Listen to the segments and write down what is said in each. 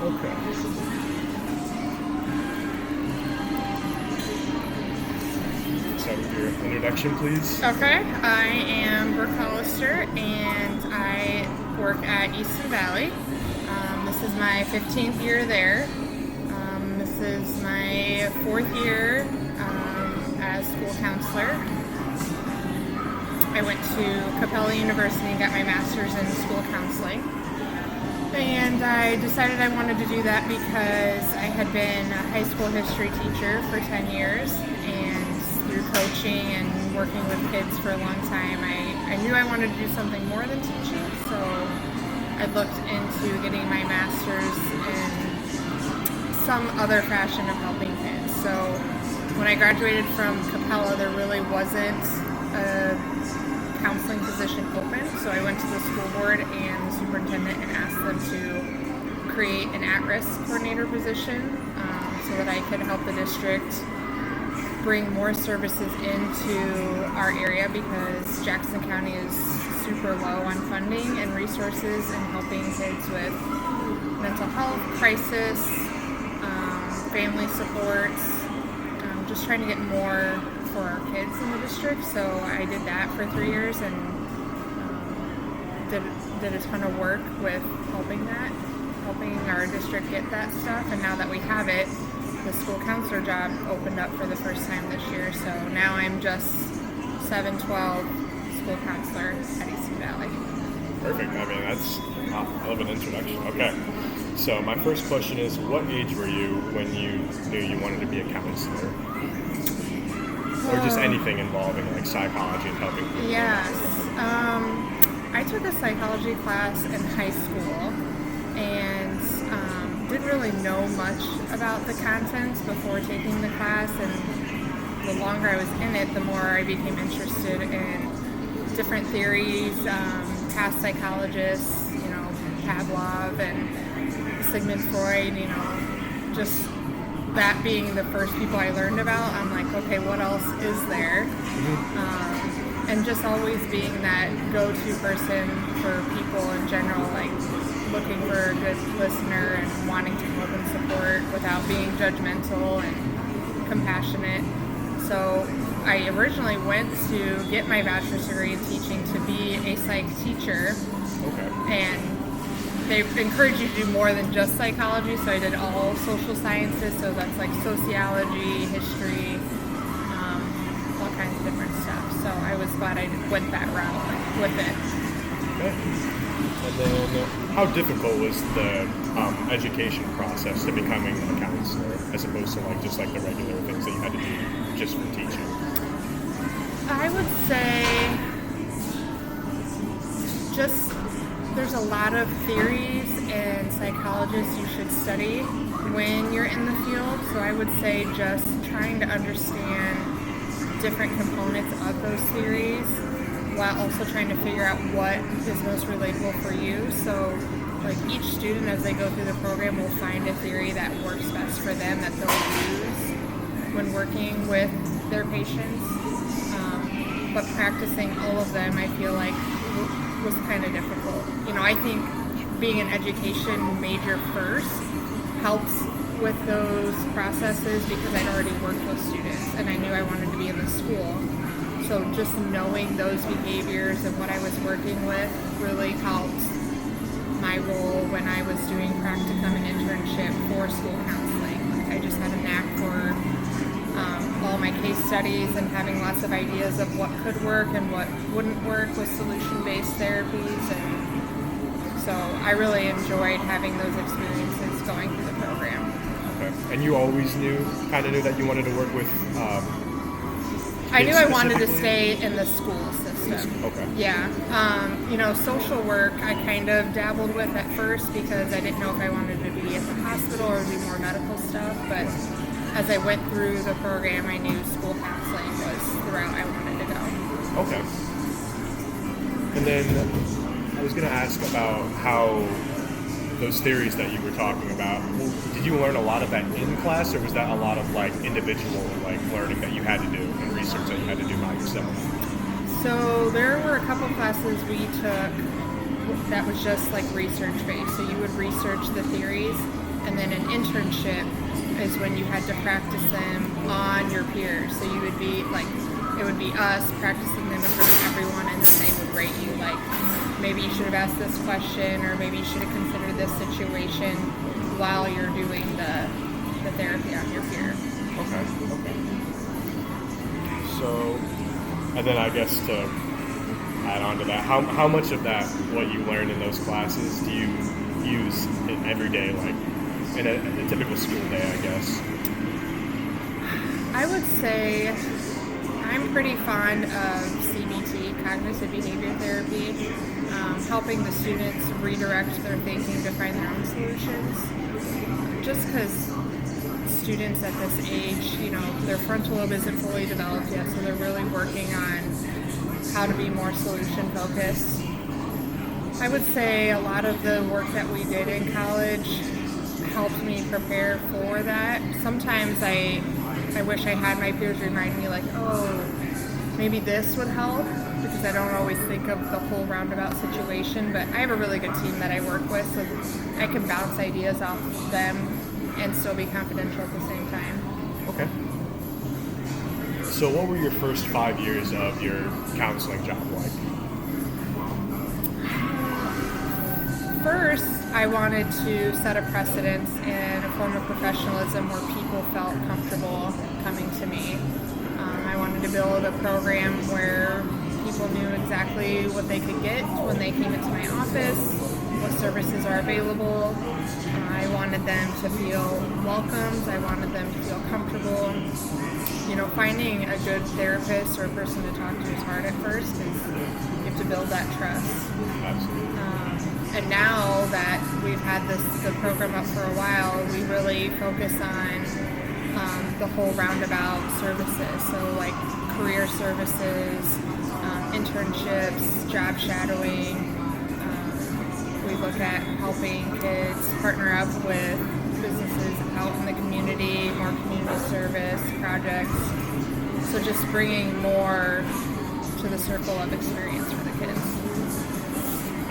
Okay. Start with your introduction, please. Okay, I am Brooke Hollister, and I work at Easton Valley. This is my 15th year there. This is my 4th year as school counselor. I went to Capella University and got my master's in school counseling. And I decided I wanted to do that because I had been a high school history teacher for 10 years, and through coaching and working with kids for a long time, I knew I wanted to do something more than teaching, so I looked into getting my master's in some other fashion of helping kids. So when I graduated from Capella, there really wasn't a counseling position open, so I went to the school board and the superintendent and asked them to create an at-risk coordinator position so that I could help the district bring more services into our area, because Jackson County is super low on funding and resources in helping kids with mental health, crisis, family supports, just trying to get more for our kids in the district. So I did that for 3 years and did a ton of work with helping our district get that stuff. And now that we have it, the school counselor job opened up for the first time this year. So now I'm just 712 school counselor at Easton Valley. Perfect. I mean, that's I love an introduction. Okay. So my first question is, what age were you when you knew you wanted to be a counselor? Or just anything involving like psychology and helping people? Yes. I took a psychology class in high school and didn't really know much about the contents before taking the class, and the longer I was in it, the more I became interested in different theories, past psychologists, Pavlov and Sigmund Freud, just that being the first people I learned about. I'm like, okay, what else is there? And just always being that go-to person for people in general, like looking for a good listener and wanting to help and support without being judgmental and compassionate. So I originally went to get my bachelor's degree in teaching to be a psych teacher. Okay. And they encourage you to do more than just psychology, so I did all social sciences, so that's like sociology, history, all kinds of different stuff. So I was glad I went that route with it. Okay. And then how difficult was the education process to becoming a counselor, as opposed to just the regular things that you had to do just for teaching? I would say there's a lot of theories and psychologists you should study when you're in the field. So I would say just trying to understand different components of those theories while also trying to figure out what is most relatable for you. So each student, as they go through the program, will find a theory that works best for them, that they'll use when working with their patients. But practicing all of them, I feel like, was kind of difficult. I think being an education major first helps with those processes, because I'd already worked with students and I knew I wanted to be in the school. So just knowing those behaviors and what I was working with really helped my role when I was doing practicum and internship for school counseling. I just had a knack for all my case studies and having lots of ideas of what could work and what wouldn't work with solution-based therapies, and so I really enjoyed having those experiences going through the program. Okay. And you always kind of knew that you wanted to work with I knew I wanted to stay in the school system. Okay. Yeah. Social work I kind of dabbled with at first because I didn't know if I wanted to be at the hospital or do more medical stuff, but as I went through the program, I knew school counseling was the route I wanted to go. Okay. And then I was going to ask about how those theories that you were talking about, did you learn a lot of that in class, or was that a lot of individual learning that you had to do and research that you had to do by yourself? So there were a couple classes we took that was just research based. So you would research the theories And then an internship is when you had to practice them on your peers. So you would be like, it would be us practicing them in front of everyone, and then they would rate you like, maybe you should have asked this question, or maybe you should have considered this situation while you're doing the therapy on your peer. Okay. So, and then I guess to add on to that, how much of that, what you learned in those classes, do you use in every day, like in a typical school day, I guess? I would say I'm pretty fond of CBT, cognitive behavior therapy, helping the students redirect their thinking to find their own solutions. Just because students at this age, their frontal lobe isn't fully developed yet, so they're really working on how to be more solution focused. I would say a lot of the work that we did in college helped me prepare for that. Sometimes I wish I had my peers remind me like, oh, maybe this would help, because I don't always think of the whole roundabout situation, but I have a really good team that I work with, so I can bounce ideas off them and still be confidential at the same time. Okay. So what were your first 5 years of your counseling job like? First, I wanted to set a precedence and a form of professionalism where people felt comfortable coming to me. I wanted to build a program where people knew exactly what they could get when they came into my office, what services are available. I wanted them to feel welcomed. I wanted them to feel comfortable. Finding a good therapist or a person to talk to is hard at first because you have to build that trust. Absolutely. And now that we've had the program up for a while, we really focus on the whole roundabout services. So like career services, internships, job shadowing. We look at helping kids partner up with businesses out in the community, more community service projects. So just bringing more to the circle of experience for the kids.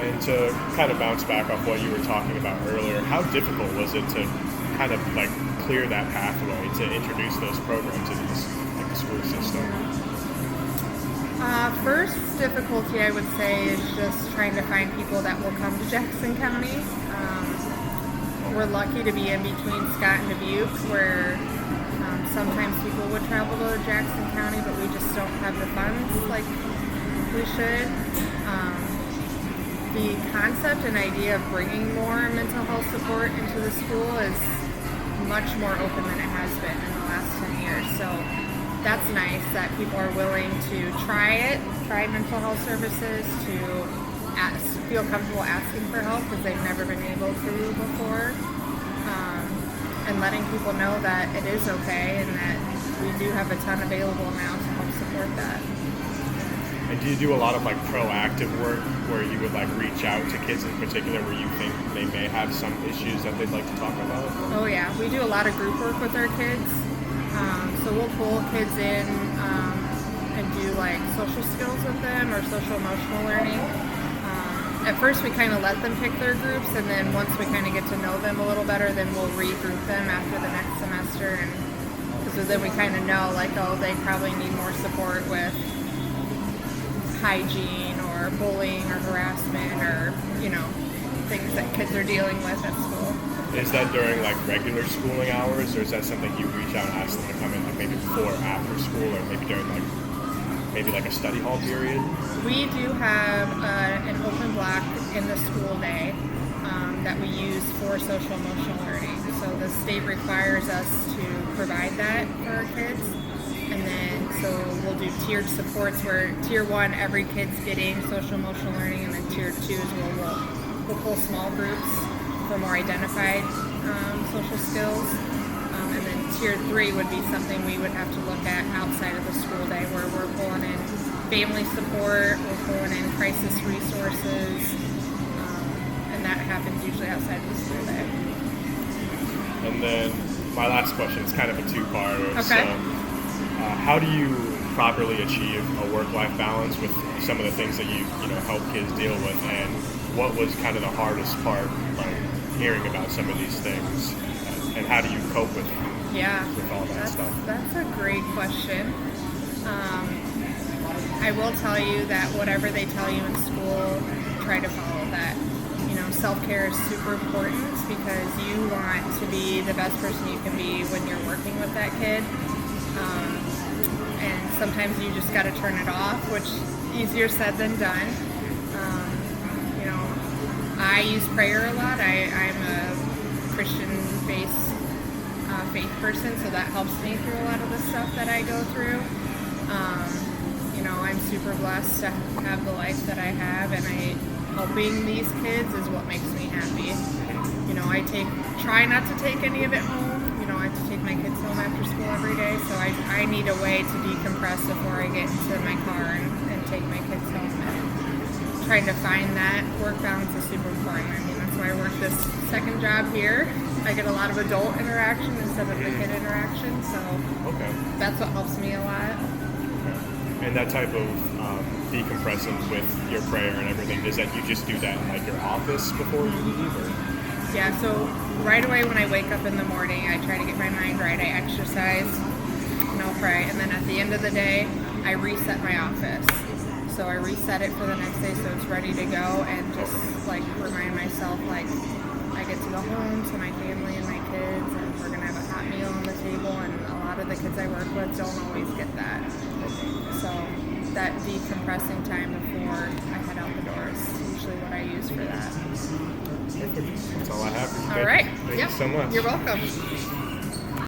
And to kind of bounce back off what you were talking about earlier, how difficult was it to kind of like clear that pathway to introduce those programs into the school system? First difficulty, I would say, is just trying to find people that will come to Jackson County. We're lucky to be in between Scott and Dubuque, where sometimes people would travel to Jackson County, but we just don't have the funds like we should. The concept and idea of bringing more mental health support into the school is much more open than it has been in the last 10 years. So that's nice that people are willing to try mental health services, to feel comfortable asking for help because they've never been able to before, and letting people know that it is okay and that we do have a ton available now to help support that. And do you do a lot of like proactive work where you would like reach out to kids in particular where you think they may have some issues that they'd like to talk about? Oh yeah, we do a lot of group work with our kids. So we'll pull kids in and do like social skills with them or social emotional learning. At first we kind of let them pick their groups, and then once we kind of get to know them a little better, then we'll regroup them after the next semester. And so then we kind of know like, oh, they probably need more support with hygiene or bullying or harassment or, things that kids are dealing with at school. Is that during like regular schooling hours, or is that something you reach out and ask them to come in like maybe before or after school, or maybe during like a study hall period? We do have an open block in the school day that we use for social emotional learning. So the state requires us to provide that for our kids. And then, so we'll do tiered supports where tier 1, every kid's getting social emotional learning, and then tier 2 is where we'll pull small groups for more identified social skills. And then tier 3 would be something we would have to look at outside of the school day, where we're pulling in family support, we're pulling in crisis resources, and that happens usually outside of the school day. And then my last question is kind of a two-parter. Okay. So, how do you properly achieve a work-life balance with some of the things that you help kids deal with, and what was kind of the hardest part, like hearing about some of these things, and how do you cope with Yeah, all that stuff? that's a great question. I will tell you that whatever they tell you in school, try to follow that. You know, self-care is super important because you want to be the best person you can be when you're working with that kid. And sometimes you just got to turn it off, which easier said than done. You know, I use prayer a lot. I'm a Christian-based faith person, so that helps me through a lot of the stuff that I go through. You know, I'm super blessed to have the life that I have, and helping these kids is what makes me happy. You know, I try not to take any of it home. You know, I have to take my kids home after school every day, so I need a way to decompress before I get into my car and take my kids home. And trying to find that work balance is super important. I mean, that's why I work this second job here. I get a lot of adult interaction instead of the kid interaction, so that's what helps me a lot. And that type of decompressing with your prayer and everything, is that you just do that in like your office before you leave? Or? Yeah, so right away when I wake up in the morning, I try to get my mind right. I exercise, and I'll pray, and then at the end of the day, I reset my office. So I reset it for the next day so it's ready to go, and just like remind myself like I get to go home to my family and my kids, and we're gonna have a hot meal on the table, and a lot of the kids I work with don't always get that. So that decompressing time before I head out the door is usually what I use for that. That's all I have. All right. Thank you so much. You're welcome.